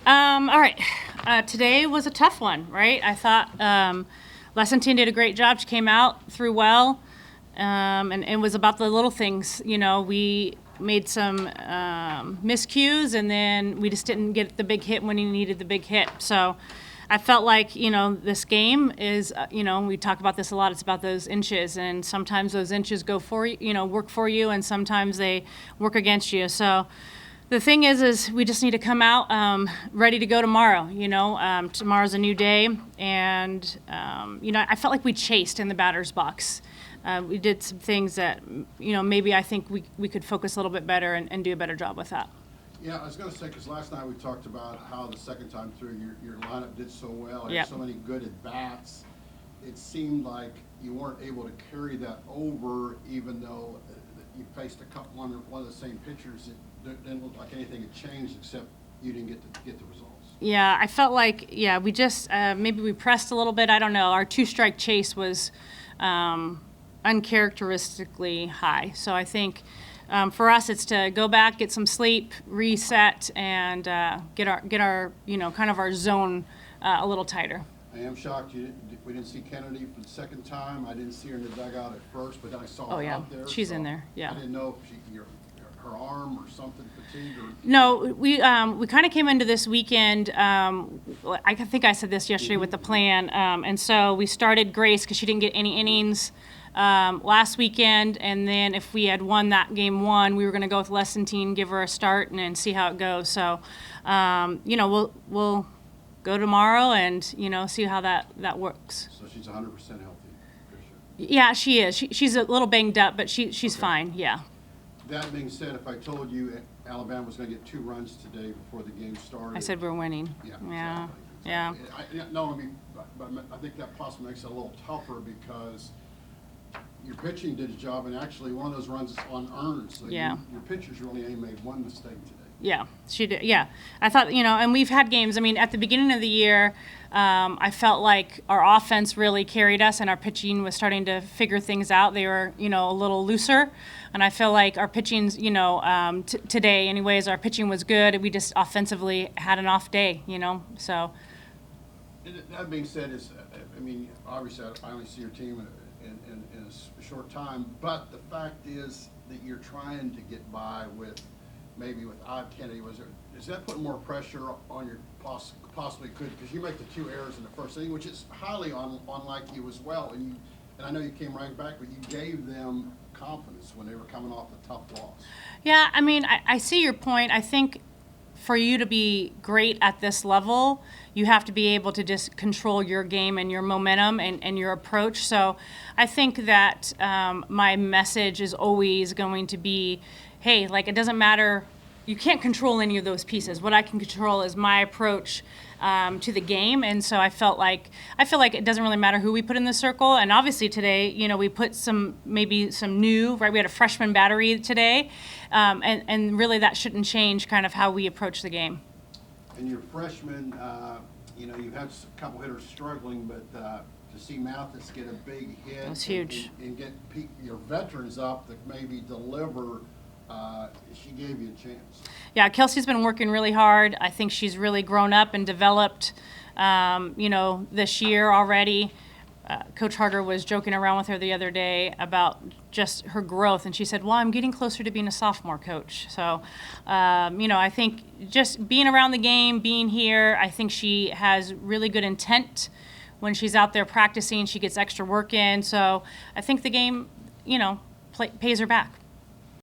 All right. Today was a tough one, right? I thought Lessington did a great job. She came out through well, and it was about the little things. You know, we made some miscues, and then we just didn't get the big hit when he needed the big hit. So I felt like, this game is, we talk about this a lot. It's about those inches, and sometimes those inches go for you, work for you, and sometimes they work against you. So the thing is we just need to come out ready to go tomorrow. Tomorrow's a new day, and I felt like we chased in the batter's box. We did some things that maybe I think we could focus a little bit better and do a better job with that. Yeah, I was going to say, because last night we talked about how the second time through your lineup did so well, and Yep. so many good at-bats. It seemed like you weren't able to carry that over, even though you faced one of the same pitchers. It didn't look like anything had changed, except you didn't get the results. Yeah, I felt like, we just, maybe we pressed a little bit. I don't know. Our two-strike chase was uncharacteristically high. So I think for us, it's to go back, get some sleep, reset, and get our kind of our zone a little tighter. I am shocked we didn't see Kennedy for the second time. I didn't see her in the dugout at first, but then I saw her out there. She's in there. Yeah. I didn't know if her arm or something fatigued or. No, we kind of came into this weekend. I think I said this yesterday with the plan, and so we started Grace because she didn't get any innings last weekend, and then if we had won that game one, we were going to go with Lessington, give her a start, and then see how it goes. So, we'll go tomorrow and see how that works. So she's 100% healthy, Trisha. Yeah, she is. She's a little banged up, but she's Okay. fine. Yeah. That being said, if I told you Alabama was going to get 2 runs today before the game started. I said we're winning. Yeah. Yeah. Exactly. But I think that possibly makes it a little tougher because your pitching did its job, and actually one of those runs is unearned. So Yeah. your pitchers really only made one mistake today. Yeah, she did. Yeah, I thought, and we've had games. I mean, at the beginning of the year, I felt like our offense really carried us, and our pitching was starting to figure things out. They were, a little looser, and I feel like our pitching's, today, anyways, our pitching was good. We just offensively had an off day, So. And that being said, obviously I only see your team in a short time, but the fact is that you're trying to get by maybe without Kennedy. Is that putting more pressure on your possibly could, because you make the 2 errors in the first inning, which is highly unlike you as well, and I know you came right back, but you gave them confidence when they were coming off a tough loss. Yeah, I see your point. I think for you to be great at this level, you have to be able to just control your game and your momentum and your approach. So I think that my message is always going to be, hey, it doesn't matter. You can't control any of those pieces. What I can control is my approach to the game, and so I feel like it doesn't really matter who we put in the circle. And obviously today, we put maybe some new, right? We had a freshman battery today, and really that shouldn't change kind of how we approach the game. And your freshmen, you've had a couple hitters struggling, but to see Mathis get a big hit, That's huge, and get your veterans up that maybe deliver. She gave you a chance. Yeah, Kelsey's been working really hard. I think she's really grown up and developed, this year already. Coach Harder was joking around with her the other day about just her growth, and she said, well, I'm getting closer to being a sophomore, Coach. So, I think just being around the game, being here, I think she has really good intent when she's out there practicing. She gets extra work in. So I think the game, pays her back.